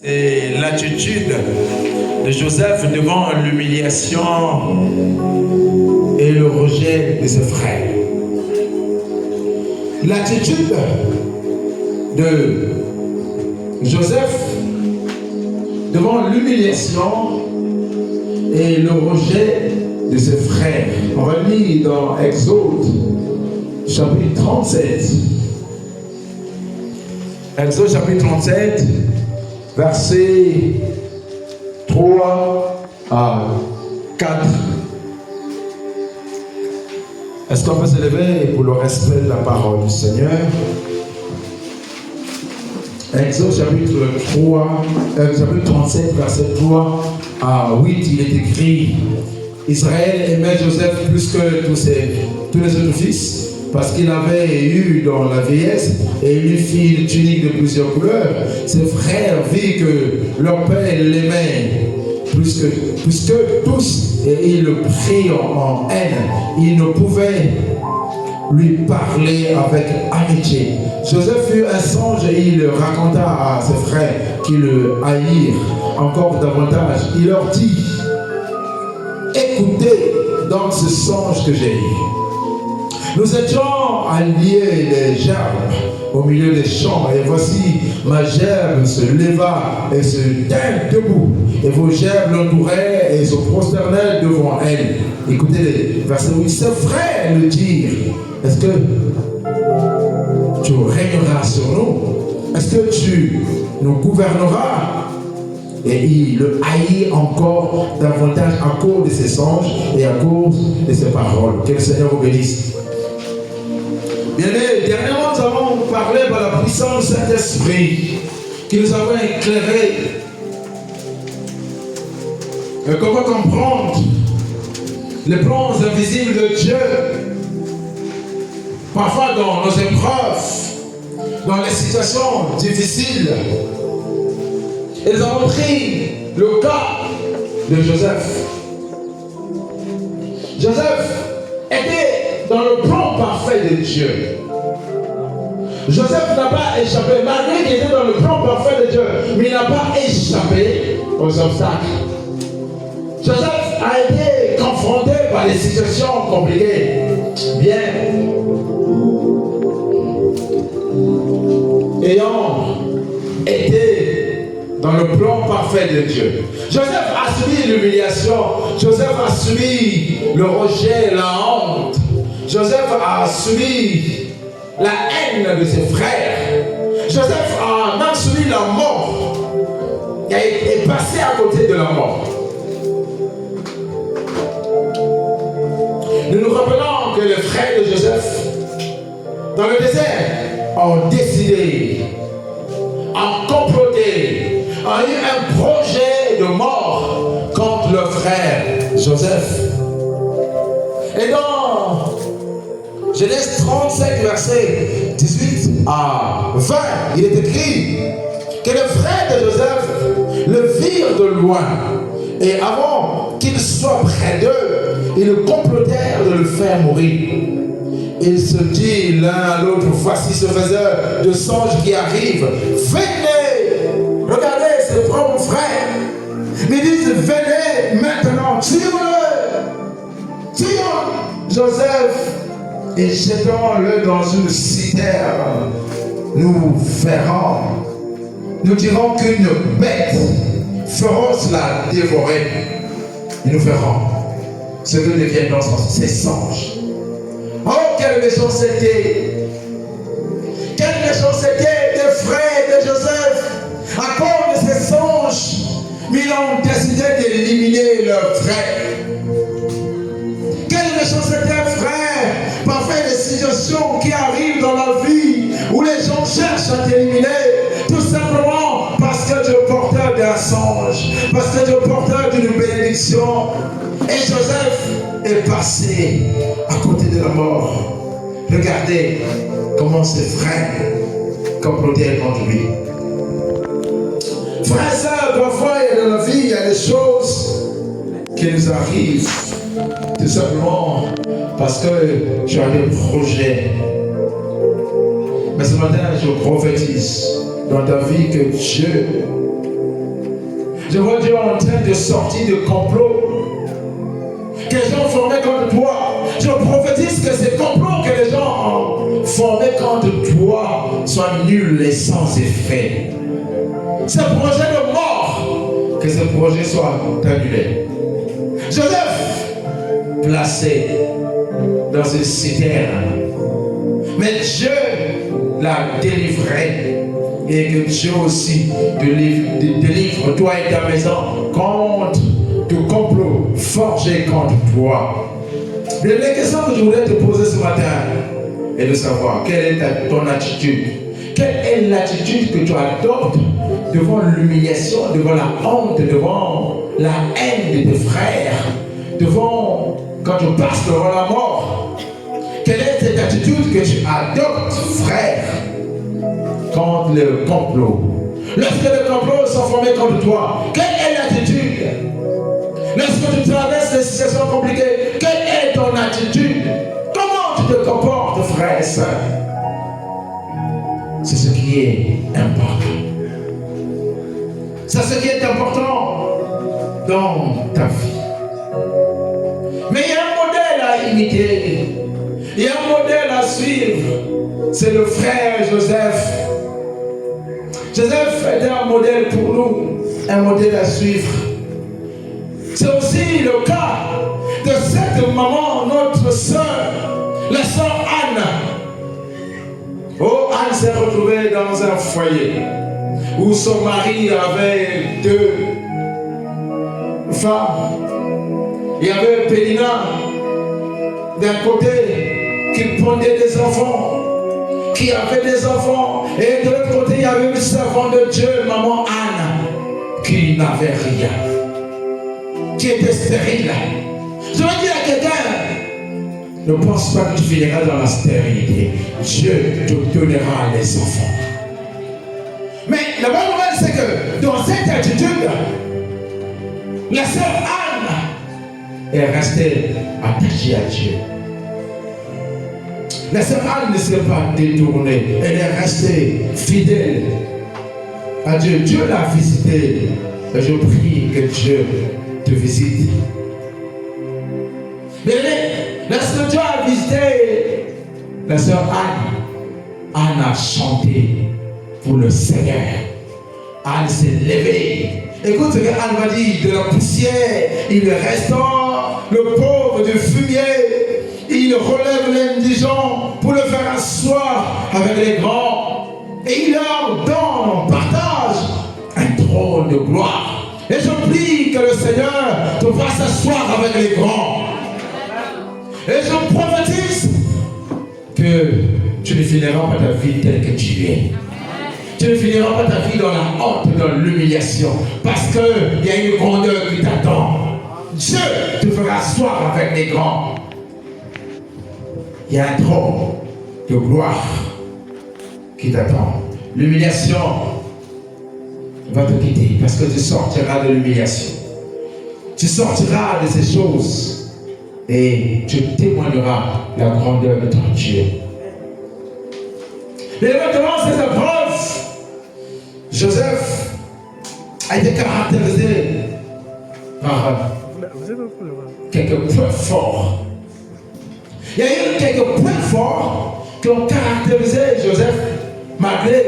C'est l'attitude de Joseph devant l'humiliation et le rejet de ses frères. L'attitude de Joseph devant l'humiliation et le rejet de ses frères. On va lire dans Exode, chapitre 37. Exode, chapitre 37, versets 3 à 4. Est-ce qu'on peut se lever pour le respect de la parole du Seigneur? Exode chapitre 37, verset 3 à 8, il est écrit: Israël aimait Joseph plus que tous les autres fils, parce qu'il avait eu dans la vieillesse et il lui fit une tunique de plusieurs couleurs. Ses frères virent que leur père l'aimait plus que tous, et ils le prirent en haine. Ils ne pouvaient lui parler avec amitié. Joseph eut un songe et il le raconta à ses frères qui le haïrent encore davantage. Il leur dit: écoutez donc ce songe que j'ai eu. Nous étions alliés des gerbes au milieu des champs, et voici ma gerbe se leva et se tint debout, et vos gerbes l'entouraient et se prosternèrent devant elle. Écoutez, verset 8, ses frères le dirent: est-ce que tu régneras sur nous? Est-ce que tu nous gouverneras? Et il le haït encore davantage à cause de ses songes et à cause de ses paroles. Que le Seigneur vous bénisse. Bien-aimés, dernièrement nous avons parlé par la puissance du Saint-Esprit qui nous a éclairé. Comment comprendre les plans invisibles de Dieu, parfois dans nos épreuves, dans les situations difficiles. Et nous avons pris le cas de Joseph. Joseph était dans le plan parfait de Dieu. Joseph n'a pas échappé, malgré qu'il était dans le plan parfait de Dieu, mais il n'a pas échappé aux obstacles. Joseph a été confronté par des situations compliquées. Bien. Ayant été dans le plan parfait de Dieu. Joseph a subi l'humiliation. Joseph a subi le rejet, la honte. Joseph a subi la haine de ses frères. Joseph a même subi la mort. Il est passé à côté de la mort. Nous nous rappelons que les frères de Joseph, dans le désert, ont décidé, ont comploté, ont eu un projet de mort contre leur frère Joseph. Et dans Genèse 37, verset 18 à 20, il est écrit que les frères de Joseph le virent de loin. Et avant qu'il soit près d'eux, ils complotèrent de le faire mourir. Ils se disent l'un à l'autre: voici ce faiseur de songes qui arrive. Venez! Regardez, c'est le propre frère. Ils disent: venez maintenant, tuons-le! Tuons Joseph et jetons-le dans une citerne. Nous verrons. Nous dirons qu'une bête féroce l'a dévoré. Et nous verrons ce que deviennent dans ces songes. Oh, quelle méchanceté! Quelle méchanceté des frères de Joseph à cause de ces songes. Mais ils ont décidé d'éliminer leur frère. Quelle méchanceté, frère! Parfois, des situations qui arrivent dans la vie où les gens cherchent à t'éliminer, tout simplement parce que tu es porteur d'un songe, parce que tu es porteur d'une bénédiction. Et Joseph est passé à côté de la mort. Regardez comment ses frères complotaient contre lui. Frères et sœurs, parfois dans la vie, il y a des choses qui nous arrivent tout simplement parce que tu as des projets. Mais ce matin, je prophétise dans ta vie que Dieu Je vois Dieu en train de sortir de complot que les gens formaient contre toi. Je prophétise que ces complots que les gens formaient contre toi soient nuls et sans effet. Ce projet de mort, que ce projet soit annulé. Joseph, placé dans une citerne, mais Dieu l'a délivré. Et que Dieu aussi délivre toi et ta maison contre tout complot forgé contre toi. Mais la question que je voulais te poser ce matin est de savoir quelle est ton attitude. Quelle est l'attitude que tu adoptes devant l'humiliation, devant la honte, devant la haine de tes frères, devant quand tu passes devant la mort. Quelle est cette attitude que tu adoptes, frère, contre le complot? Lorsque les complots sont formés contre toi, quelle est l'attitude? Lorsque tu traverses des situations compliquées, quelle est ton attitude? Comment tu te comportes, frère et soeur? C'est ce qui est important. C'est ce qui est important dans ta vie. Mais il y a un modèle à imiter. Il y a un modèle à suivre. C'est le frère Joseph. Joseph était un modèle pour nous, un modèle à suivre. C'est aussi le cas de cette maman, notre soeur, la soeur Anne. Oh, Anne s'est retrouvée dans un foyer où son mari avait 2 femmes. Il y avait Pénina d'un côté qui pondait des enfants, qui avait des enfants, et de l'autre côté il y avait une servante de Dieu, maman Anne, qui n'avait rien, qui était stérile. Je veux dire à quelqu'un, ne pense pas que tu finiras dans la stérilité. Dieu te donnera les enfants. Mais la bonne nouvelle, c'est que dans cette attitude, la sœur Anne est restée attachée à Dieu. La sœur Anne ne s'est pas détournée. Elle est restée fidèle à Dieu. Dieu l'a visitée. Et je prie que Dieu te visite. Mais lorsque Dieu a visité la sœur Anne, Anne a chanté pour le Seigneur. Anne s'est levée. Écoute ce que Anne va dire. De la poussière, il restaure le pauvre du fumier. Il relève l'indigent pour le faire asseoir avec les grands. Et il leur donne en partage un trône de gloire. Et je prie que le Seigneur te fasse asseoir avec les grands. Et je prophétise que tu ne finiras pas ta vie telle que tu es. Tu ne finiras pas ta vie dans la honte, dans l'humiliation. Parce qu'il y a une grandeur qui t'attend. Dieu te fera asseoir avec les grands. Il y a un trône de gloire qui t'attend. L'humiliation va te quitter parce que tu sortiras de l'humiliation. Tu sortiras de ces choses et tu témoigneras la grandeur de ton Dieu. Mais maintenant, ces épreuves, Joseph a été caractérisé par quelques points forts. Il y a eu quelques points forts qui ont caractérisé Joseph, malgré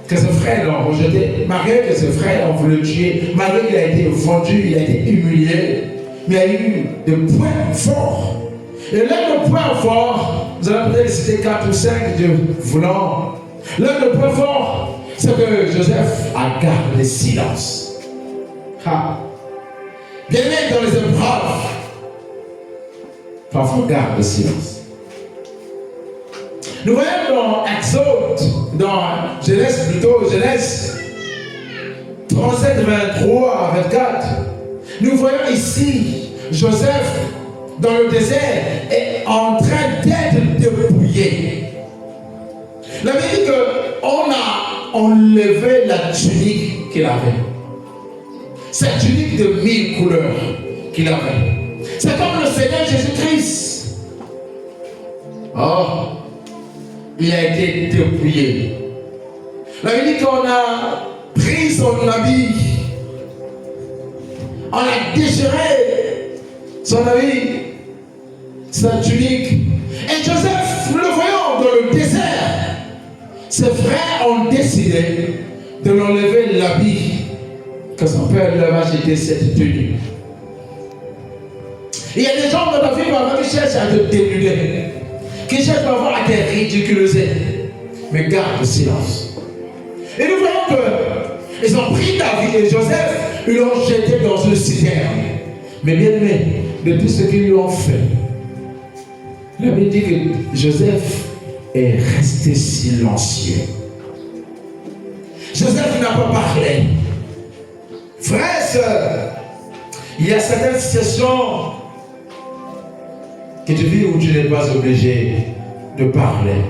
que ses frères l'ont rejeté, malgré que ses frères ont voulu le tuer, malgré qu'il a été vendu, il a été humilié. Mais il y a eu des points forts. Et l'un des points forts, nous allons peut-être citer 4 ou 5 de voulant. L'un des points forts, c'est que Joseph a gardé silence. Bien dans les épreuves, parfois garde le silence. Nous voyons dans Exode, dans Genèse plutôt, Genèse 37, 23, 24, nous voyons ici Joseph dans le désert est en train d'être dépouillé. La Bible dit qu'on a enlevé la tunique qu'il avait. Cette tunique de 1000 couleurs qu'il avait. C'est comme le Seigneur Jésus-Christ. Oh, il a été dépouillé. La Bible dit qu'on a pris son son habit. On a déchiré son habit, sa tunique. Et Joseph, nous le voyons dans le désert, ses frères ont décidé de l'enlever l'habit que son père lui avait acheté, cette tenue. Il y a des gens dans la vie qui cherchent à te dénuder, qui cherchent parfois à te ridiculiser. Mais garde le silence. Et nous voyons qu'ils ont pris David et Joseph, ils l'ont jeté dans une citerne. Mais bien aimé, de tout ce qu'ils lui ont fait, la Bible dit que Joseph est resté silencieux. Joseph n'a pas parlé. Frères et sœurs, il y a certaines situations que tu vis où tu n'es pas obligé de parler.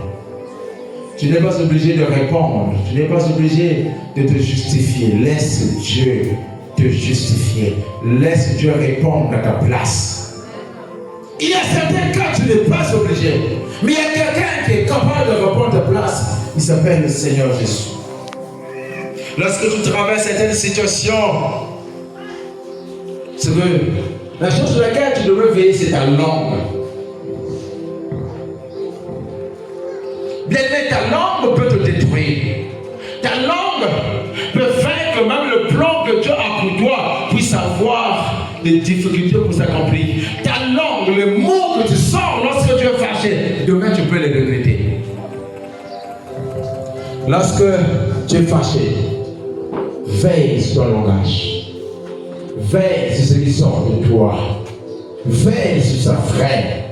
Tu n'es pas obligé de répondre. Tu n'es pas obligé de te justifier. Laisse Dieu te justifier. Laisse Dieu répondre à ta place. Il y a certains cas, tu n'es pas obligé. Mais il y a quelqu'un qui est capable de répondre à ta place. Il s'appelle le Seigneur Jésus. Lorsque tu traverses certaines situations, c'est que la chose sur laquelle tu devrais veiller, c'est ta langue. Bien aimé, ta langue peut te détruire. Ta langue peut faire que même le plan que Dieu a pour toi puisse avoir des difficultés pour s'accomplir. Ta langue, les mots que tu sors lorsque tu es fâché, demain tu peux les regretter. Lorsque tu es fâché, veille sur ton langage. Veille sur ce qui sort de toi. Veille sur sa frère.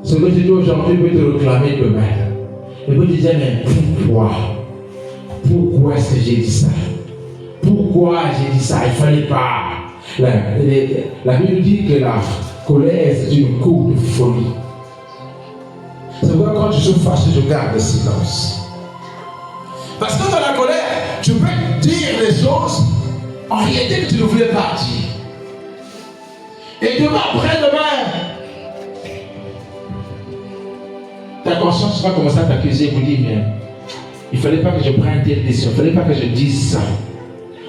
Ce que tu dis aujourd'hui peut te réclamer demain. Et vous dites, mais pourquoi? Pourquoi est-ce que j'ai dit ça? Pourquoi j'ai dit ça? Il ne fallait pas. La Bible dit que la colère, c'est une coupe de folie. C'est pourquoi quand je suis fâché, je garde le silence. Parce que dans la colère, tu peux dire les choses en réalité que tu ne voulais pas dire. Et demain, après-demain, ta conscience va commencer à t'accuser et vous dire, mais il ne fallait pas que je prenne telle décision, il ne fallait pas que je dise ça.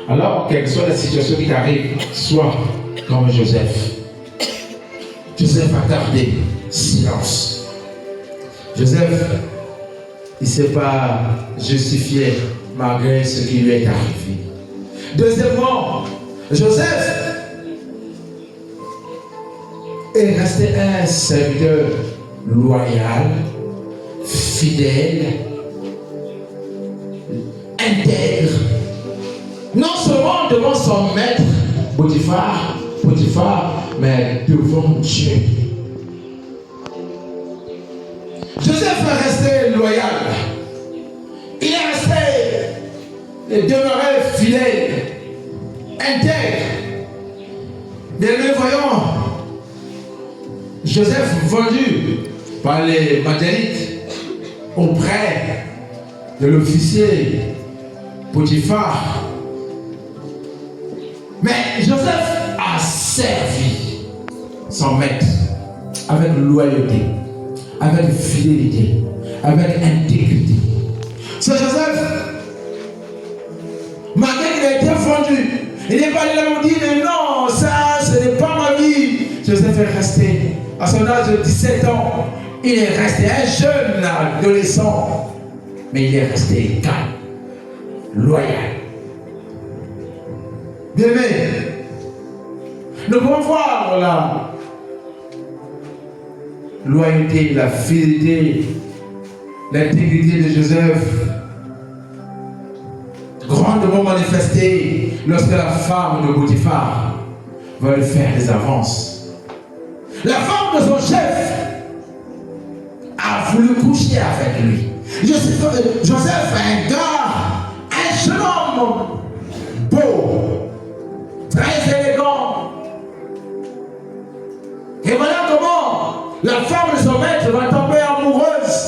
Alors, quelle que soit la situation qui t'arrive, sois comme Joseph. Joseph a gardé silence. Joseph, il ne s'est pas justifié malgré ce qui lui est arrivé. Deuxièmement, Joseph est resté un serviteur loyal, fidèle, intègre, non seulement devant son maître Potiphar, mais devant Dieu. Joseph est resté loyal. Il est resté et demeuré fidèle, intègre. Mais nous voyons Joseph vendu par les Madianites auprès de l'officier Potiphar. Mais Joseph a servi son maître avec loyauté, avec fidélité, avec intégrité. C'est Joseph, malgré qu'il a été vendu, il n'est pas allé là pour dire non, ça ce n'est pas ma vie. Joseph est resté à son âge de 17 ans. Il est resté un jeune adolescent, mais il est resté calme, loyal. Bien aimé, nous pouvons voir la loyauté, la fidélité, l'intégrité de Joseph grandement manifestée lorsque la femme de Potiphar va lui faire des avances. La femme de son chef a voulu coucher avec lui. Joseph est un gars, un jeune homme beau, très élégant. Et voilà comment la femme de son maître va tomber amoureuse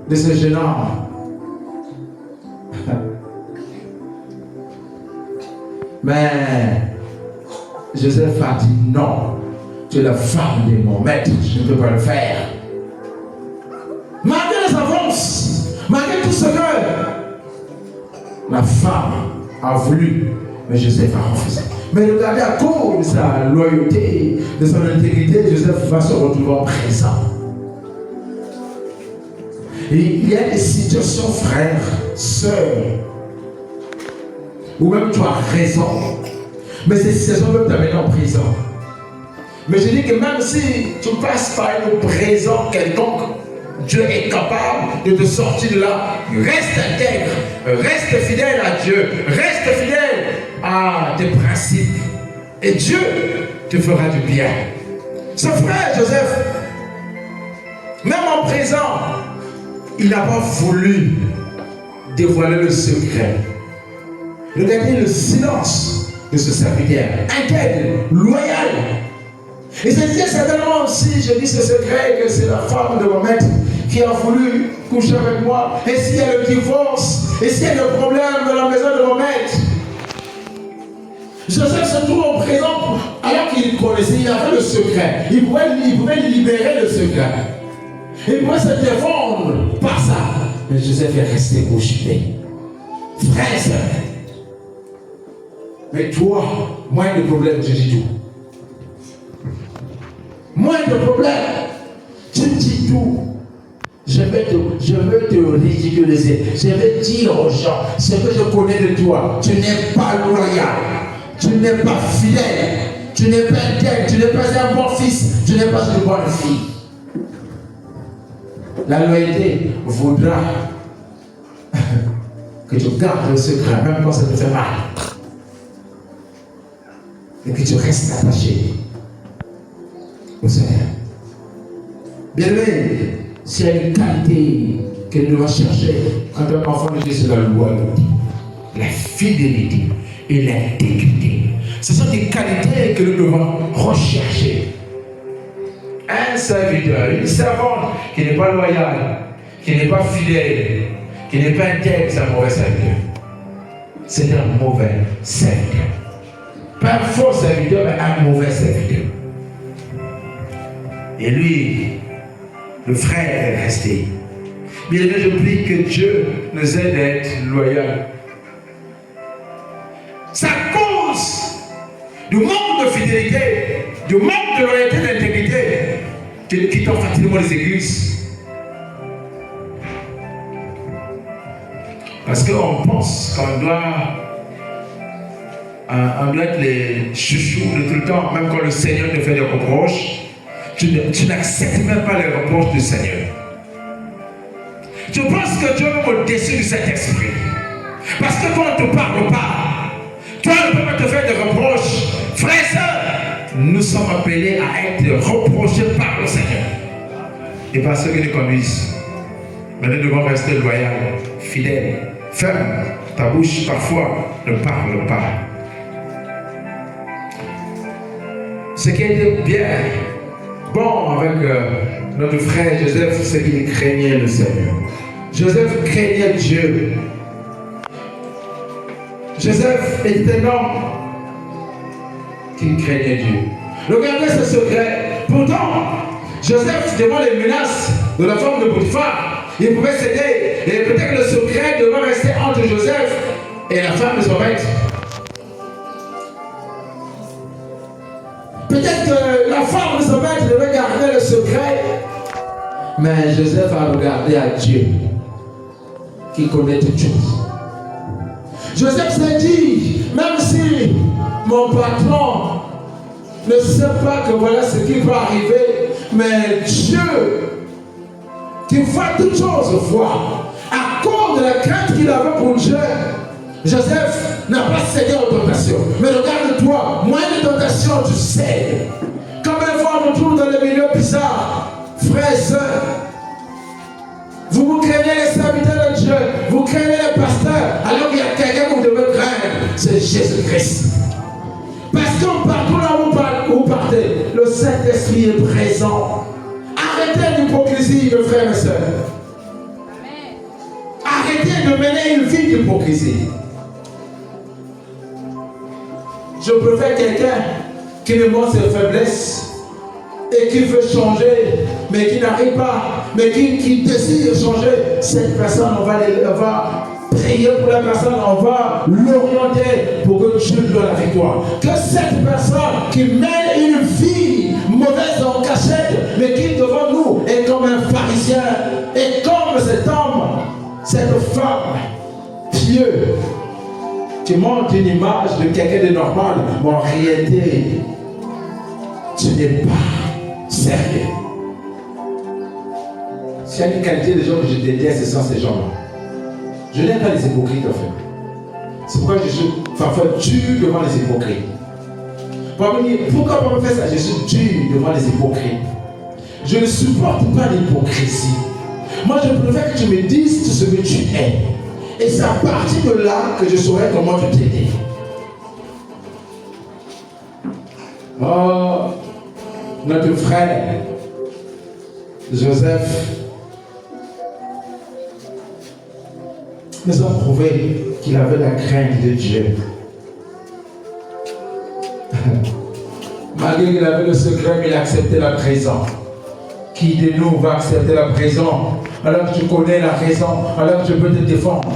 de ce jeune homme. Mais Joseph a dit non, tu es la femme de mon maître, je ne peux pas le faire. Malgré les avances, malgré tout ce que la femme a voulu, mais Joseph a refusé. Mais regardez, à cause de sa loyauté, de son intégrité, Joseph va se retrouver en prison. Et il y a des situations, frères, sœurs, où même tu as raison, mais ces situations peuvent t'amener en prison. Mais je dis que même si tu passes par une prison quelconque, Dieu est capable de te sortir de là. Reste intègre, reste fidèle à Dieu, reste fidèle à tes principes. Et Dieu te fera du bien. Ce frère Joseph, même en prison, il n'a pas voulu dévoiler le secret. Regardez le silence de ce serviteur, intègre, loyal. Et c'est certainement aussi, je dis ce secret, que c'est la femme de mon maître qui a voulu coucher avec moi. Et s'il y a le divorce, et s'il y a le problème dans la maison de mon maître, Joseph se trouve en prison alors qu'il connaissait, il avait le secret. Il pouvait libérer le secret. Il pouvait se défendre par ça. Mais Joseph est resté bouche bée. Frère, sœur. Mais toi, moins de problèmes, je dis tout. Moins de problèmes, tu dis tout. Je veux te ridiculiser. Je vais dire aux gens ce que je connais de toi. Tu n'es pas loyal. Tu n'es pas fidèle. Tu n'es pas intègre. Tu n'es pas un bon fils. Tu n'es pas une bonne fille. La loyauté voudra que tu gardes le secret, même quand ça te fait mal. Et que tu restes attaché au Seigneur. Bien-aimé, s'il y a une qualité que nous devons chercher quand un enfant de Dieu, c'est la loyauté, la fidélité et l'intégrité. Ce sont des qualités que nous devons rechercher. Un serviteur, une servante qui n'est pas loyale, qui n'est pas fidèle, qui n'est pas intègre, c'est un mauvais serviteur. C'est un mauvais serviteur. Pas un faux serviteur, mais un mauvais serviteur. Et lui, le frère est resté. Bien aimé, je prie que Dieu nous aide à être loyaux. C'est à cause du manque de fidélité, du manque de loyauté, d'intégrité, que nous quittons facilement les églises. Parce qu'on pense qu'on doit être les chouchous de tout le temps, même quand le Seigneur te fait des reproches. Tu n'acceptes même pas les reproches du Seigneur. Tu penses que Dieu est au-dessus de cet esprit. Parce que toi, on ne te parle pas. Toi, on ne peut pas te faire des reproches. Frères et sœurs, nous sommes appelés à être reprochés par le Seigneur. Et par ceux qui nous conduisent. Mais nous devons rester loyaux, fidèles, fermes. Ta bouche, parfois, ne parle pas. Ce qui est bien bon avec notre frère Joseph, c'est qu'il craignait le Seigneur. Joseph craignait Dieu. Joseph était un homme qui craignait Dieu. Regardez ce secret. Pourtant, Joseph, devant les menaces de la femme de Potiphar, il pouvait céder. Et peut-être que le secret devait rester entre Joseph et la femme de son maître. Peut-être que la femme de son maître devait garder le secret. Mais Joseph a regardé à Dieu, qui connaît toutes choses. Joseph s'est dit, même si mon patron ne sait pas que voilà ce qui va arriver, mais Dieu, qui voit toutes choses, voit. À cause de la crainte qu'il avait pour Dieu, Joseph n'a pas cédé aux tentations. Mais regarde-toi, moins de tentations, tu cèdes. Combien de fois on nous trouve dans les milieux bizarres, frères et sœurs, vous craignez les serviteurs de Dieu, vous craignez les pasteurs, alors qu'il y a quelqu'un que vous devez craindre, c'est Jésus-Christ. Parce que partout là où vous partez, le Saint-Esprit est présent. Arrêtez l'hypocrisie, mes frères et sœurs. Arrêtez de mener une vie d'hypocrisie. Je préfère quelqu'un qui me montre ses faiblesses et qui veut changer, mais qui n'arrive pas, mais qui désire changer. Cette personne, on va prier pour la personne, on va l'orienter pour que Dieu lui donne la victoire. Que cette personne qui mène une vie mauvaise en cachette, mais qui devant nous est comme un pharisien, et comme cet homme, cette femme, pieux, tu montres une image de quelqu'un de normal, mais en réalité, tu n'es pas sérieux. S'il y a une qualité de gens que je déteste, ce sont ces gens-là. Je n'aime pas les hypocrites en fait. C'est pourquoi je suis parfois dur devant les hypocrites. Pourquoi on me fait ça? Je suis dur devant les hypocrites. Je ne supporte pas l'hypocrisie. Moi, je préfère que tu me dises tout ce que tu es. Et c'est à partir de là que je saurai comment te t'aider. Oh, notre frère Joseph nous a prouvé qu'il avait la crainte de Dieu. Malgré qu'il avait le secret, mais il acceptait la prison. Qui de nous va accepter la prison alors que tu connais la raison, alors que tu peux te défendre?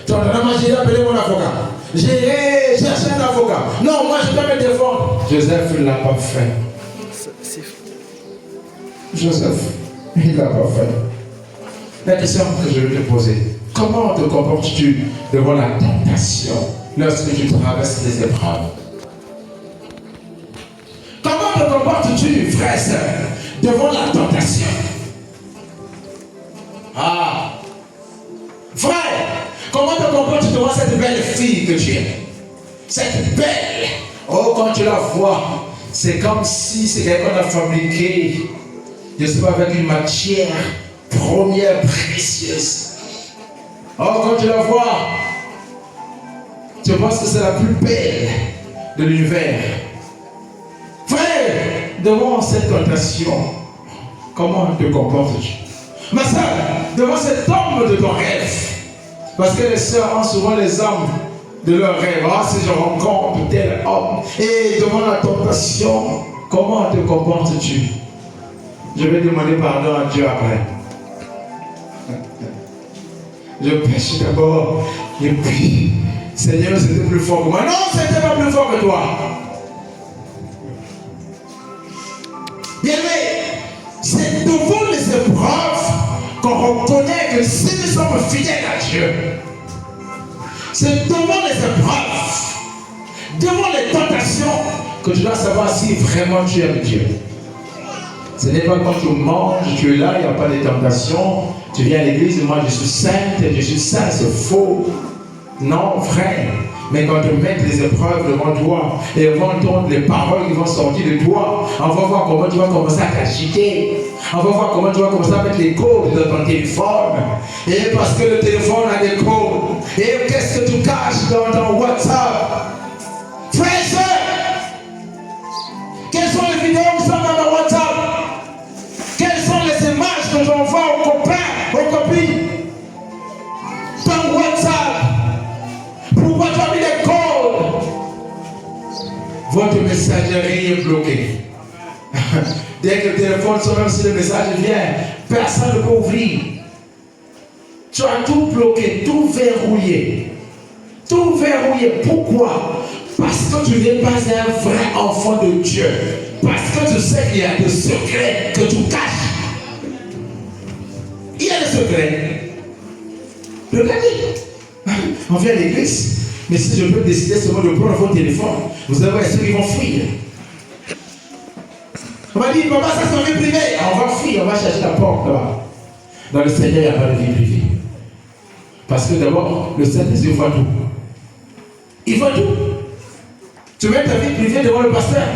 Tu as dit, j'ai appelé mon avocat. J'ai cherché un avocat. Non, moi je dois me défendre. Joseph ne l'a pas fait. Joseph, il ne l'a pas fait. La question que je vais te poser, comment te comportes-tu devant la tentation lorsque tu traverses les épreuves? Comment te comportes-tu, frère et sœur, devant la tentation? Ah, frère, comment te comportes-tu devant cette belle fille que tu es? Cette belle, oh, quand tu la vois, c'est comme si c'est quelqu'un qu'on a fabriqué, je ne sais pas, avec une matière première précieuse. Oh, quand tu la vois, tu penses que c'est la plus belle de l'univers. Frère, devant cette tentation, comment te comportes-tu? Ma soeur, devant cet homme de ton rêve, parce que les sœurs ont souvent les hommes de leur rêve. Ah, si je rencontre tel homme, et devant la tentation, comment te comportes-tu? Je vais demander pardon à Dieu après. Je pêche d'abord, et puis, Seigneur, c'était plus fort que moi. Non, c'était pas plus fort que toi. Bien-aimé, c'est devant les épreuves qu'on reconnaît que si nous sommes fidèles à Dieu. C'est devant les épreuves, devant les tentations, que tu dois savoir si vraiment tu aimes Dieu. Ce n'est pas quand tu manges, tu es là, il n'y a pas de tentation. Tu viens à l'église, moi je suis sainte, je suis saint, c'est faux. Non, frère. Mais quand tu mets les épreuves devant toi et on va entendre les paroles qui vont sortir de toi, on va voir comment tu vas commencer à t'agiter. On va voir comment tu vas commencer à mettre les codes dans ton téléphone. Et parce que le téléphone a des codes. Et qu'est-ce que tu caches dans ton WhatsApp? Frère et sœur, quelles sont les vidéos qui sont dans ton WhatsApp? Quelles sont les images que j'envoie aux copains, aux copines? Ton WhatsApp. Pourquoi tu as mis les codes? Votre messagerie est bloquée. Dès que le téléphone sonne, même si le message vient, personne ne peut ouvrir. Tu as tout bloqué, tout verrouillé. Tout verrouillé. Pourquoi? Parce que tu n'es pas un vrai enfant de Dieu. Parce que tu sais qu'il y a des secrets que tu caches. Il y a des secrets. Regardez. On vient à l'église. Mais si je peux décider seulement de prendre votre téléphone, vous allez voir ceux qui vont fuir. On va dire, papa, ça c'est ma vie privée. On va fuir, on va chercher la porte là-bas. Dans le Seigneur, il n'y a pas de vie privée. Parce que d'abord, le Saint-Esprit voit tout. Il voit tout. Tu mets ta vie privée devant le pasteur.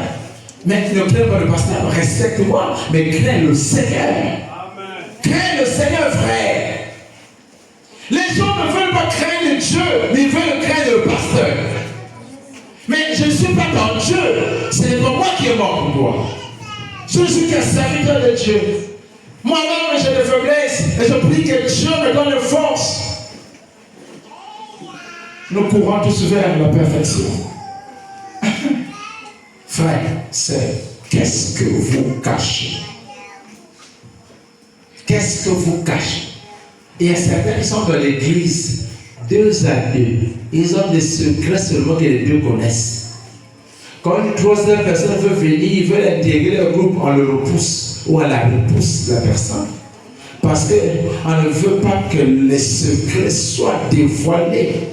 Mais ne crains pas le pasteur, respecte-moi, mais crains le Seigneur. Amen. Crains le Seigneur, frère. Les gens ne veulent pas craindre Dieu, mais ils veulent craindre le pasteur. Mais je ne suis pas dans Dieu. Ce n'est pas moi qui est mort pour toi. Je suis qu'un serviteur de Dieu. Moi-même, j'ai des faiblesses et je prie que Dieu me donne force. Nous courons tous vers la perfection. Frère, c'est qu'est-ce que vous cachez? Qu'est-ce que vous cachez? Et il y a certains qui sont dans l'église 2 à 2. Ils ont des secrets seulement que les 2 connaissent. Quand une 3e personne veut venir, ils veulent intégrer le groupe, on le repousse ou on la repousse la personne. Parce qu'on ne veut pas que les secrets soient dévoilés.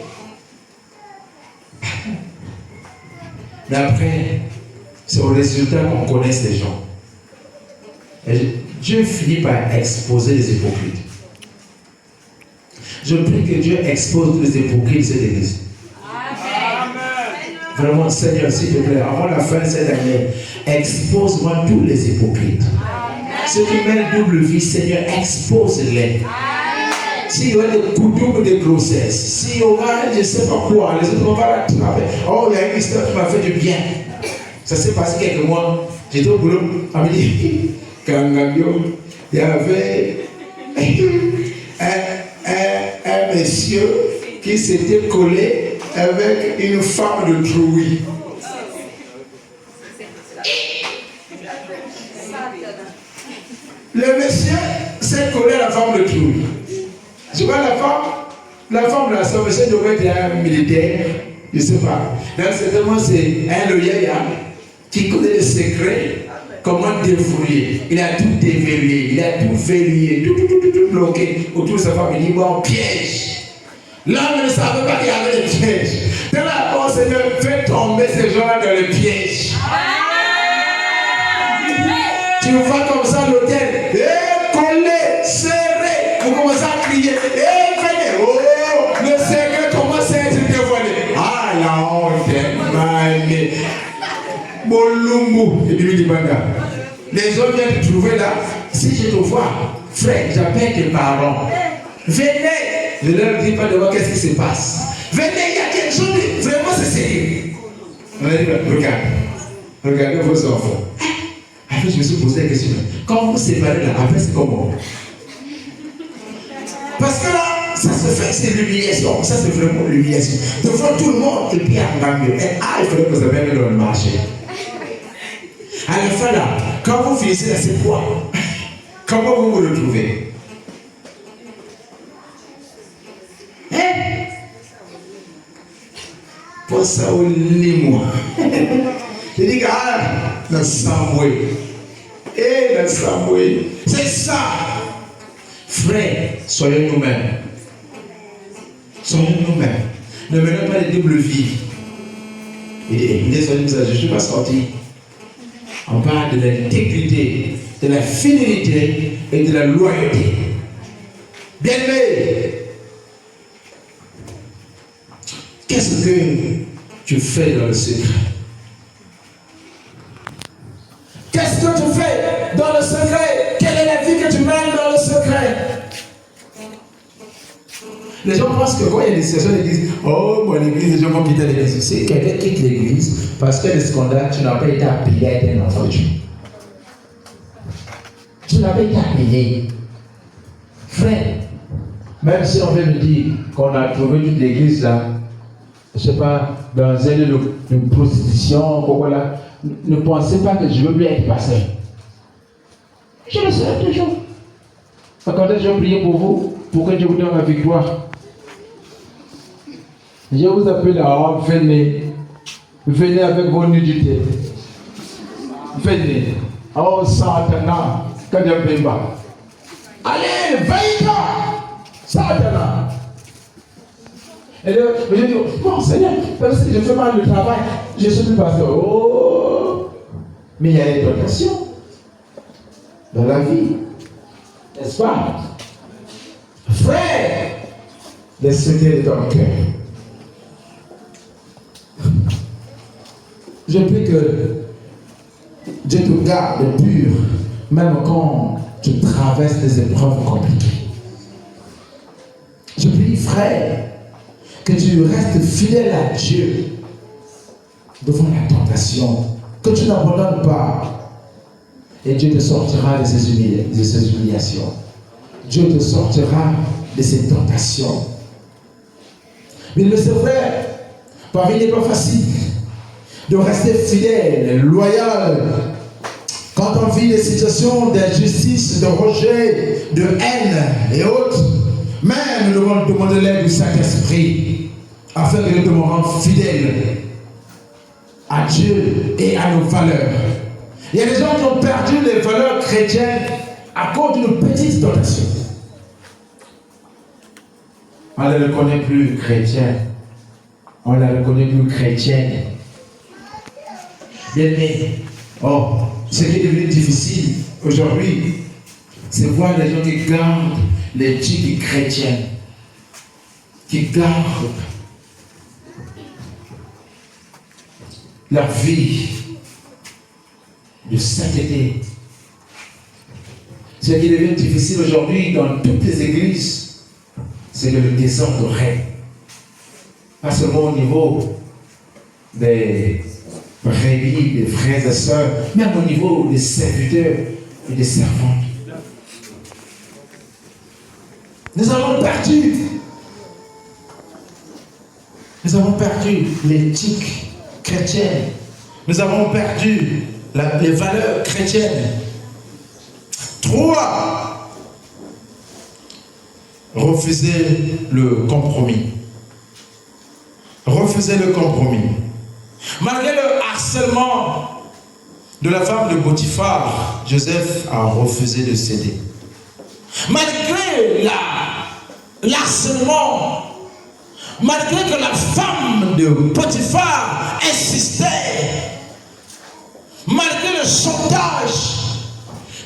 Mais après, c'est au résultat qu'on connaisse les gens. Et Dieu finit par exposer les hypocrites. Je prie que Dieu expose tous les hypocrites de cette église. Amen. Vraiment, Seigneur, s'il te plaît, avant la fin de cette année, expose-moi tous les hypocrites. Ceux qui mènent double vie, Seigneur, expose-les. S'il y aura des coups doubles de grossesse, s'il y aura, je ne sais pas quoi, les autres vont pas l'attraper. Oh, il y a une histoire qui m'a fait du bien. Ça s'est passé quelques mois. J'étais au boulot, à midi, Kangambio, il y avait un monsieur qui s'était collé avec une femme de Trouy. Le monsieur s'est collé à la femme de Trouy. Tu vois la femme de la soeur, monsieur devrait être un militaire, je ne sais pas. Donc certainement c'est un loyal qui connaît les secrets, comment défouler. Il a tout déverrouillé, il a tout verrouillé, tout bloqué autour de sa femme. Il dit bon, piège. L'homme ne savait pas qu'il y avait des pièges. De là, oh Seigneur, fais tomber ces gens-là dans le piège. Tu vois comme ça l'hôtel, collé, serré, vous commencez à crier, venez, oh, le secret commence à être dévoilé. Ah, la honte est mal. Bolumbu, et lui dit Banga. Les hommes viennent te trouver là. Si je te vois, frère, j'appelle tes parents. Venez. Je ne leur dis pas de voir qu'est-ce qui se passe. Venez, il y a quelque chose. Vraiment, c'est sérieux. On a dit, regarde. Regardez vos enfants. Après, je me suis posé la question. Quand vous vous séparez là, après, c'est comment? Parce que là, ça se fait, c'est l'humiliation. Ça, c'est vraiment l'humiliation. Devant tout le monde, et puis à mieux. Ah, il faudrait que vous avez dans le marché. À la fin là, quand vous finissez là, c'est quoi? Comment vous vous retrouvez? Hein? Pour ça, on lit-moi. Je dis, ah, dans Samoué. Dans Samoué. C'est ça. Frère, soyons nous-mêmes. Soyons nous-mêmes. Ne menons pas les doubles vies. Et désolé, je ne suis pas sorti. On parle de l'intégrité, de la fidélité et de la loyauté. Bien-aimé, qu'est-ce que tu fais dans le secret? Qu'est-ce que tu fais dans le secret? Quelle est la vie que tu mènes dans le secret? Les gens pensent que quand il y a des situations d'église, oh, mon église, les gens vont quitter l'église. Si quelqu'un quitte l'église parce qu'il y a des scandales, tu n'as pas été appelé à être un enfant de Dieu. Tu n'as pas été appelé. Frère, même si on veut me dire qu'on a trouvé toute l'église là, je ne sais pas, dans un lieu de prostitution, voilà, ne pensez pas que je veux plus être pasteur. Je le serai toujours. Quand je vais prier pour vous, pour que Dieu vous donne la victoire. Je vous appelle à venez. Venez avec vos nudités. Venez. Oh Satan, quand je vais pas. Allez, veille-toi. Satan. Et là, je dis, bon Seigneur, parce que je fais mal le travail, je suis plus pasteur. Oh, mais il y a des tentations dans la vie. N'est-ce pas? Frère, les secrets de ton cœur. Je prie que Dieu te garde pur, même quand tu traverses des épreuves compliquées. Je prie, frère, que tu restes fidèle à Dieu devant la tentation, que tu n'abandonnes pas. Et Dieu te sortira de ces humiliations. Dieu te sortira de ces tentations. Mais c'est vrai, parmi il n'est pas facile de rester fidèle, loyal. Quand on vit des situations d'injustice, de rejet, de haine et autres, Mais nous devons demander l'aide du Saint-Esprit afin que nous demeurions fidèles à Dieu et à nos valeurs. Il y a des gens qui ont perdu les valeurs chrétiennes à cause d'une petite donation. On ne les reconnaît plus chrétiens. On ne les reconnaît plus chrétiennes. Bien aimé, ce qui est devenu difficile aujourd'hui, c'est voir les gens qui gardent l'éthique chrétienne, qui gardent leur vie de sainteté. Ce qui devient difficile aujourd'hui dans toutes les églises, c'est que le désordre règne. Pas seulement au niveau des brebis, des frères et sœurs, même au niveau des serviteurs et des servantes. Nous avons perdu l'éthique chrétienne. Nous avons perdu les valeurs chrétiennes. 3. Refuser le compromis. Refuser le compromis. Malgré le harcèlement de la femme de Potiphar, Joseph a refusé de céder. Malgré l'harcèlement, malgré que la femme de Potiphar insistait, malgré le chantage,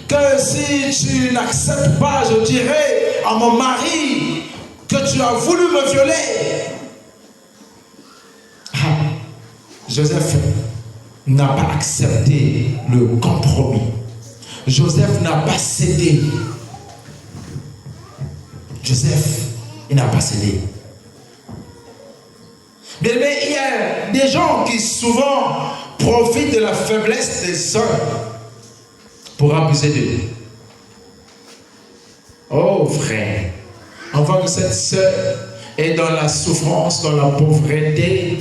que si tu n'acceptes pas, je dirai à mon mari que tu as voulu me violer. Joseph n'a pas accepté le compromis. Joseph n'a pas cédé. Joseph, il n'a pas cédé. Mais il y a des gens qui souvent profitent de la faiblesse des sœurs pour abuser d'eux. Oh frère, on voit que cette sœur est dans la souffrance, dans la pauvreté.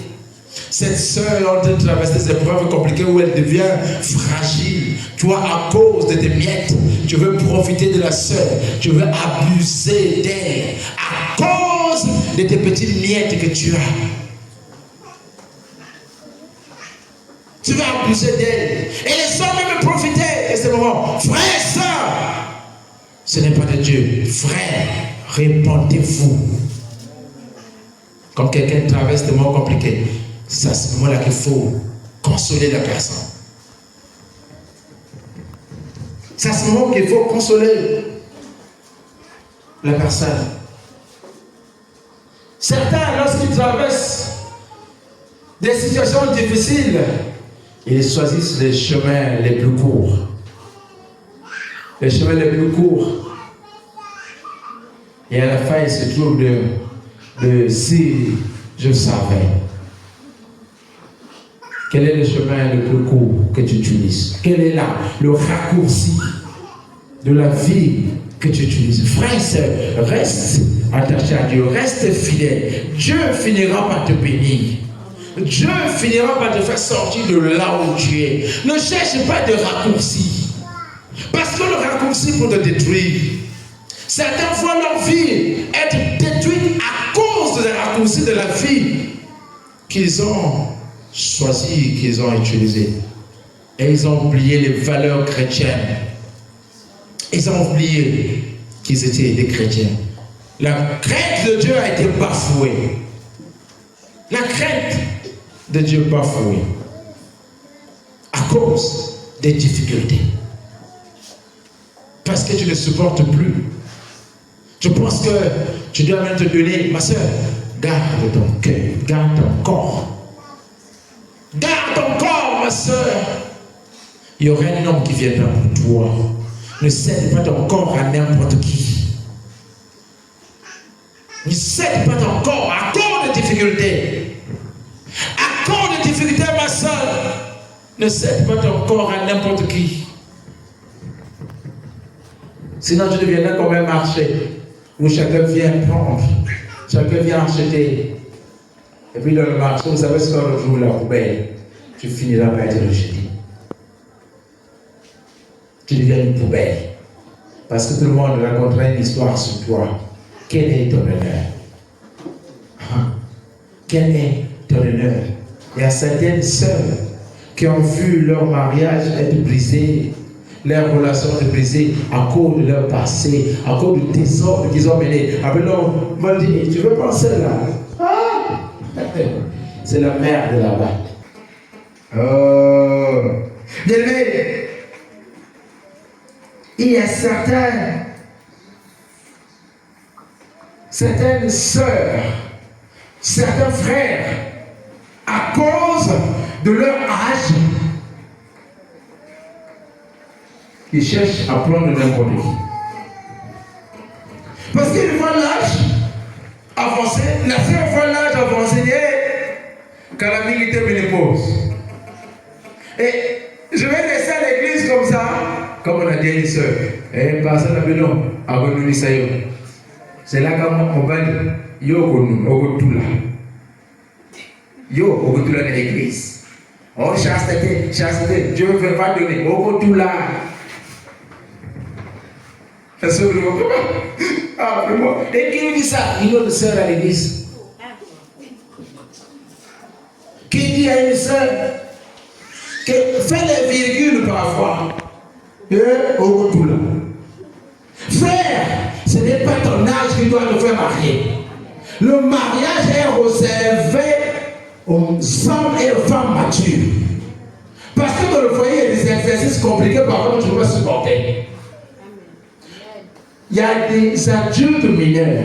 Cette sœur est en train de traverser des épreuves compliquées où elle devient fragile. Toi, à cause de tes miettes, tu veux profiter de la sœur. Tu veux abuser d'elle à cause de tes petites miettes que tu as. Tu veux abuser d'elle. Et les sœurs même profiter de ce moment. Frère et sœur, ce n'est pas de Dieu. Frère, répondez-vous. Quand quelqu'un traverse des moments compliqués, c'est à ce moment-là qu'il faut consoler la personne. C'est à ce moment qu'il faut consoler la personne. Certains, lorsqu'ils traversent des situations difficiles, ils choisissent les chemins les plus courts. Les chemins les plus courts. Et à la fin, il se trouve de si je savais. Quel est le chemin le plus court que tu utilises? Quel est le raccourci de la vie que tu utilises? Frère et sœur, reste attaché à Dieu, reste fidèle. Dieu finira par te bénir. Dieu finira par te faire sortir de là où tu es. Ne cherche pas de raccourci. Parce que le raccourci peut te détruire. Certains voient leur vie être détruite à cause des raccourcis de la vie qu'ils ont choisi, qu'ils ont utilisé. Et ils ont oublié les valeurs chrétiennes. Ils ont oublié qu'ils étaient des chrétiens. La crainte de Dieu a été bafouée. La crainte de Dieu bafouée. À cause des difficultés. Parce que tu ne supportes plus. Je pense que tu dois même te donner, ma soeur, garde ton cœur, garde ton corps. Garde ton corps, ma soeur. Il y aura un homme qui viendra pour toi. Ne cède pas ton corps à n'importe qui. Ne cède pas ton corps à cause de difficultés. À cause de difficultés, ma soeur. Ne cède pas ton corps à n'importe qui. Sinon, tu deviendras comme un marché où chacun vient prendre, chacun vient acheter. Et puis dans le marché, vous savez ce qu'on retrouve la poubelle. Tu finiras par être rejeté. Tu deviens une poubelle. Parce que tout le monde racontera une histoire sur toi. Quel est ton honneur? Quel est ton honneur? Il y a certaines sœurs qui ont vu leur mariage être brisé, leur relation être brisée à cause de leur passé, à cause du désordre qu'ils ont mené. Après, l'homme m'a dit, tu veux penser là? C'est la mère de là-bas. Oh! Bien-aimé, il y a certaines sœurs, certains frères, à cause de leur âge, ils cherchent à prendre n'importe qui. Parce qu'ils voient l'âge avancé, la sœur voit l'âge avancé, et calamité ménopause. Et je vais laisser à l'église comme ça, comme on a dit à une sœur, et personne n'a besoin avant nous ça. C'est là qu'on va dire, yo, on tout là. Yo, on tout là dans l'église. Oh, chasteté, Dieu ne veut pas donner, on tout là. Est-ce que vous voyez? Ah, vraiment. Et qui dit ça? Il y a une sœur à l'église. Qui dit à une sœur que fais les virgules parfois. Et on tout là. Frère, ce n'est pas ton âge qui doit te faire marier. Le mariage est réservé aux hommes et aux femmes matures. Parce que dans le foyer, il y a des exercices compliqués par contre tu dois supporter. Il y a des adultes mineurs.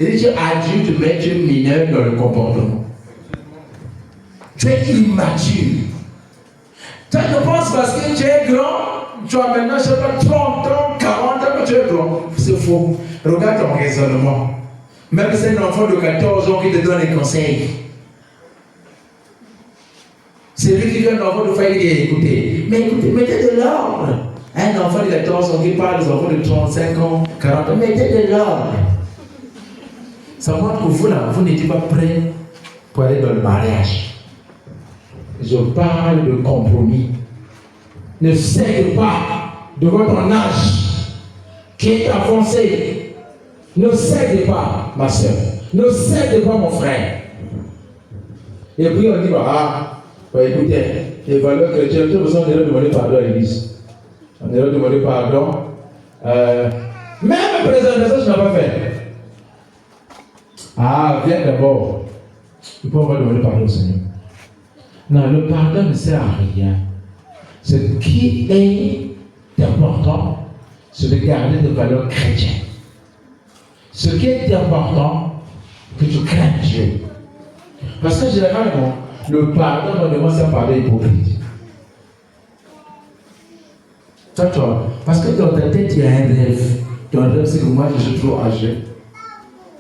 Et tu es adulte, mais tu es mineur dans le comportement. Tu es immature. Toi, je pense parce que tu es grand, tu as maintenant, je ne sais pas, 30 ans, 40 ans, que tu es grand. C'est faux. Regarde ton raisonnement. Même si c'est un enfant de 14 ans qui te donne des conseils. C'est lui qui vient un enfant de faire écouter. Mais écoutez, mettez de l'ordre. Un enfant de 14 ans qui parle des enfants de 35 ans, 40 ans, mettez de l'ordre. Ça montre que vous, là, vous n'étiez pas prêts pour aller dans le mariage. Je parle de compromis. Ne cède pas devant ton âge qui est avancé. Ne cède pas, ma soeur. Ne cède pas, mon frère. Et puis on dit, écoutez, les valeurs chrétiennes, tout le monde doit demander pardon à l'église. On doit demander pardon. Même la présentation, je n'ai pas fait. Viens d'abord. Il faut demander pardon au Seigneur. Non, le pardon ne sert à rien. Ce qui est important, c'est de garder des valeurs chrétiennes. Ce qui est important, que tu crains Dieu. Parce que généralement, le pardon, on demande ça par des hypocrites. Toi, parce que dans ta tête, il y a un rêve. Ton rêve, c'est que moi, je suis trop âgé.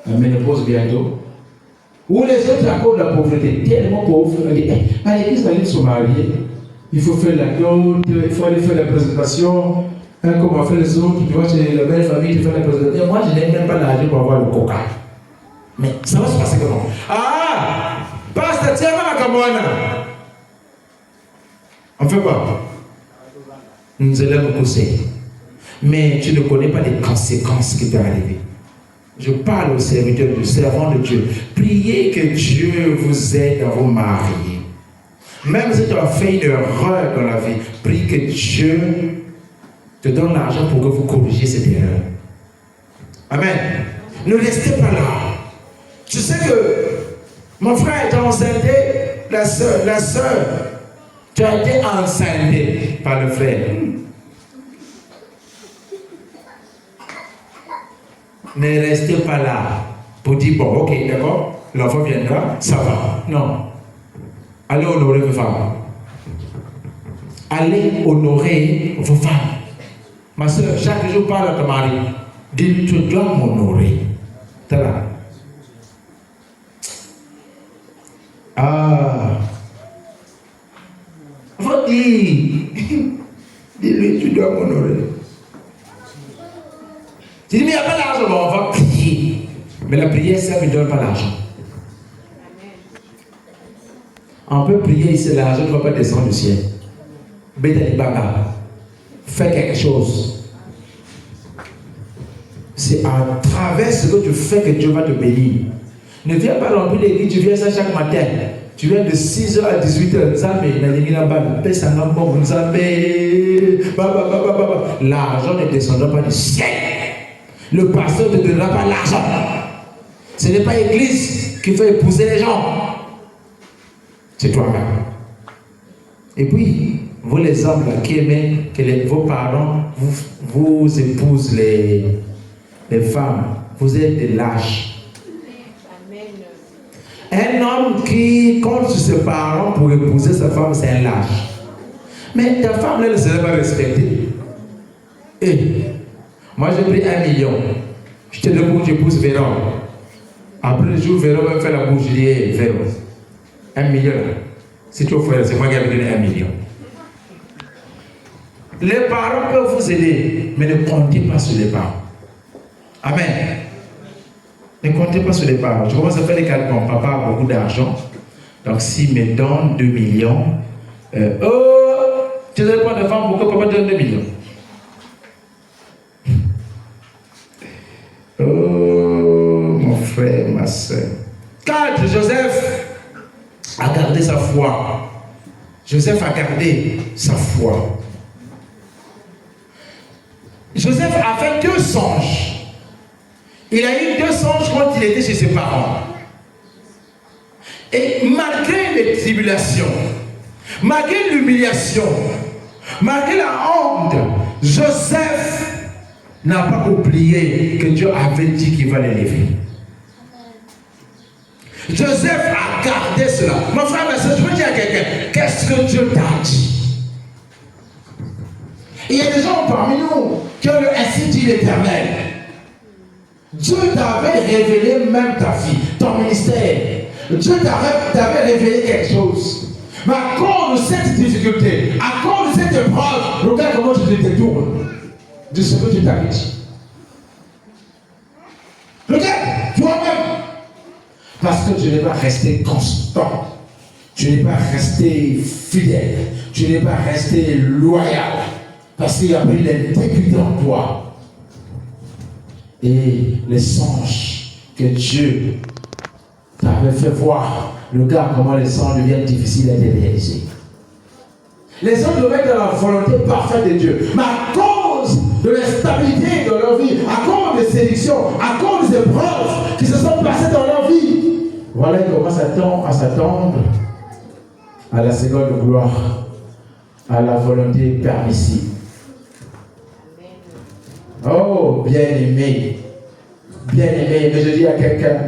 La ménopause bientôt. Ou les autres à cause de la pauvreté. Tellement pauvre. On dit, à l'église, on va se marier. Il faut faire la dot, il faut aller faire la présentation. Comme on fait les autres, tu vois, c'est la belle famille qui fait la présentation. Moi, je n'ai même pas l'argent pour avoir le coca. Mais ça va se passer comment? Pasteur, tiens, ma camona. On fait quoi? Nous allons nous pousser. Mais tu ne connais pas les conséquences qui peuvent arriver. Je parle aux serviteurs, aux servants de Dieu. Priez que Dieu vous aide à vous marier. Même si tu as fait une erreur dans la vie, prie que Dieu te donne l'argent pour que vous corrigiez cette erreur. Amen. Ne restez pas là. Tu sais que mon frère est enceinte, la soeur, tu as été enceinte par le frère. Ne restez pas là pour dire, bon, ok, d'accord, l'enfant viendra, ça va. Non. Allez honorer vos femmes. Allez honorer vos femmes. Ma soeur, chaque jour, parle à ton mari. Dis, tu dois m'honorer. T'es là. Faut dire. Dis-lui, tu dois m'honorer. Tu dis, mais il n'y a pas d'argent, on va prier. Mais la prière, ça ne donne pas l'argent. On peut prier ici, l'argent ne va pas descendre du ciel. Fais quelque chose. C'est à travers ce que tu fais que Dieu va te bénir. Ne viens pas remplir l'église, tu viens ça chaque matin. Tu viens de 6h à 18h. L'argent ne descendra pas du ciel. Le pasteur ne te donnera pas l'argent. Ce n'est pas l'église qui fait épouser les gens. C'est toi-même. Et puis, vous les hommes là, qui aimez que vos parents vous épousent les femmes, vous êtes des lâches. Un homme qui compte sur ses parents pour épouser sa femme, c'est un lâche. Mais ta femme, elle ne serait pas respectée. Et moi, j'ai pris 1 million. Je te donne pour que tu épouses Véron. Après le jour, Véron va me faire la bouche. Je dis, hey, Véron, 1 million. Si tu offres, c'est moi qui ai donné 1 million. Les parents peuvent vous aider, mais ne comptez pas sur les parents. Amen. Ne comptez pas sur les parents. Je commence à faire les calculs. Mon papa a beaucoup d'argent. Donc, s'il me donne 2 millions, tu ne pas de femme, pourquoi papa donne 2 millions? Oh, mon frère, ma soeur. 4. Joseph a gardé sa foi. Joseph a gardé sa foi. Joseph a fait 2 songes. Il a eu 2 songes quand il était chez ses parents. Et malgré les tribulations, malgré l'humiliation, malgré la honte, Joseph n'a pas oublié que Dieu avait dit qu'il va l'élever. Joseph a gardé cela. Mon frère, ma soeur, je veux dire à quelqu'un, qu'est-ce que Dieu t'a dit? Il y a des gens parmi nous qui ont ainsi dit l'Éternel. Dieu t'avait révélé même ta vie, ton ministère. Dieu t'avait révélé quelque chose. Mais à cause de cette difficulté, à cause de cette épreuve, regarde comment tu te détournes de ce que tu t'avais dit. Regarde, toi-même. Parce que tu n'es pas resté constant. Tu n'es pas resté fidèle. Tu n'es pas resté loyal. Parce qu'il y avait l'intégrité en toi. Et les songes que Dieu t'avait fait voir, regarde comment les songes deviennent difficiles à réaliser. Les songes devaient être dans la volonté parfaite de Dieu. Mais à cause de l'instabilité dans leur vie, à cause des sélections, à cause des épreuves qui se sont passées dans leur vie, voilà, ils commencent à s'attendre à la seconde gloire, à la volonté permissive. Oh, bien-aimé, mais je dis à quelqu'un,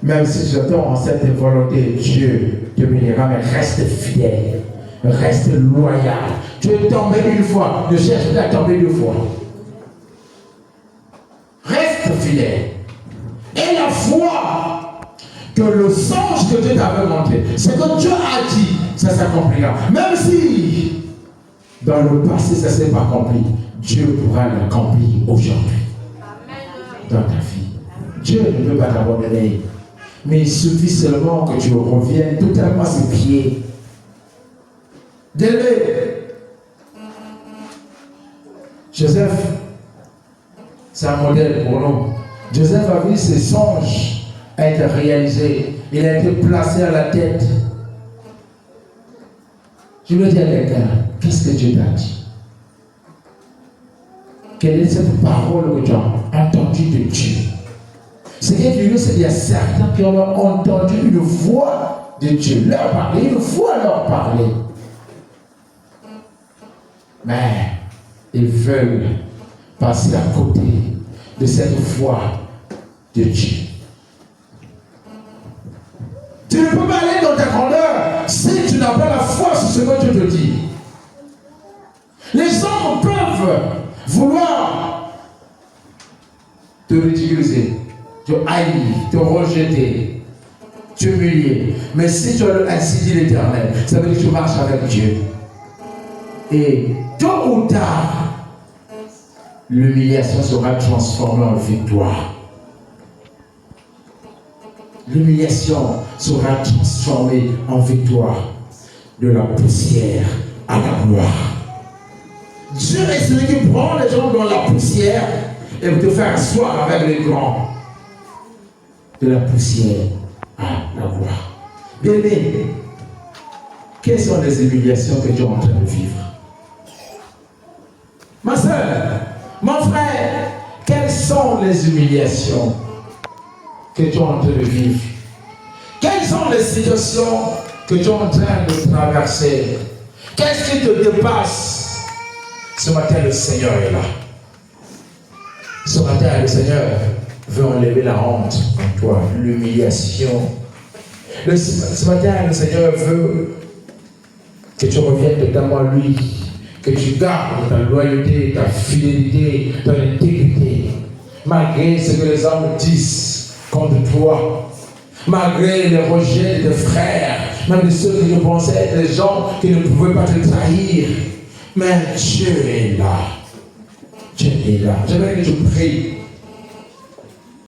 même si je tombe en cette volonté, Dieu te bénira, mais reste fidèle, reste loyal. Tu es tombé une fois, ne cherche pas à tomber 2 fois. Reste fidèle. Et la foi que le songe que Dieu t'avait montré, ce que Dieu a dit, ça s'accomplira. Même si dans le passé ça ne s'est pas accompli, Dieu pourra l'accomplir aujourd'hui dans ta vie. Dieu ne peut pas t'abandonner, mais il suffit seulement que tu reviennes totalement à ses pieds. D'élever. Joseph, c'est un modèle pour nous. Joseph a vu ses songes être réalisés. Il a été placé à la tête. Je veux dire à quelqu'un, qu'est-ce que Dieu t'a dit? Quelle est cette parole que tu as entendue de Dieu? C'est qu'il y a certains qui ont entendu une voix de Dieu leur parler, une voix leur parler. Mais ils veulent passer à côté de cette voix de Dieu. Tu ne peux pas aller dans ta grandeur si tu n'as pas la foi sur ce que Dieu te dit. Les hommes peuvent vouloir te ridiculiser, te haïr, te rejeter, t'humilier. Mais si tu as ainsi dit l'Éternel, ça veut dire que tu marches avec Dieu. Et tôt ou tard, l'humiliation sera transformée en victoire. L'humiliation sera transformée en victoire. De la poussière à la gloire. Dieu est celui qui prend les gens dans la poussière et te faire asseoir avec les grands de la poussière à la gloire. Bien-aimé, quelles sont les humiliations que tu es en train de vivre? Ma soeur, mon frère, quelles sont les humiliations que tu es en train de vivre? Quelles sont les situations que tu es en train de traverser? Qu'est-ce qui te dépasse? Ce matin, le Seigneur est là. Ce matin, le Seigneur veut enlever la honte en toi, l'humiliation. Ce matin, le Seigneur veut que tu reviennes totalement à lui, que tu gardes ta loyauté, ta fidélité, ton intégrité, malgré ce que les hommes disent contre toi, malgré les rejets de tes frères, même de ceux qui pensaient être des gens qui ne pouvaient pas te trahir. Mais Dieu est là. Dieu est là. J'aimerais que tu pries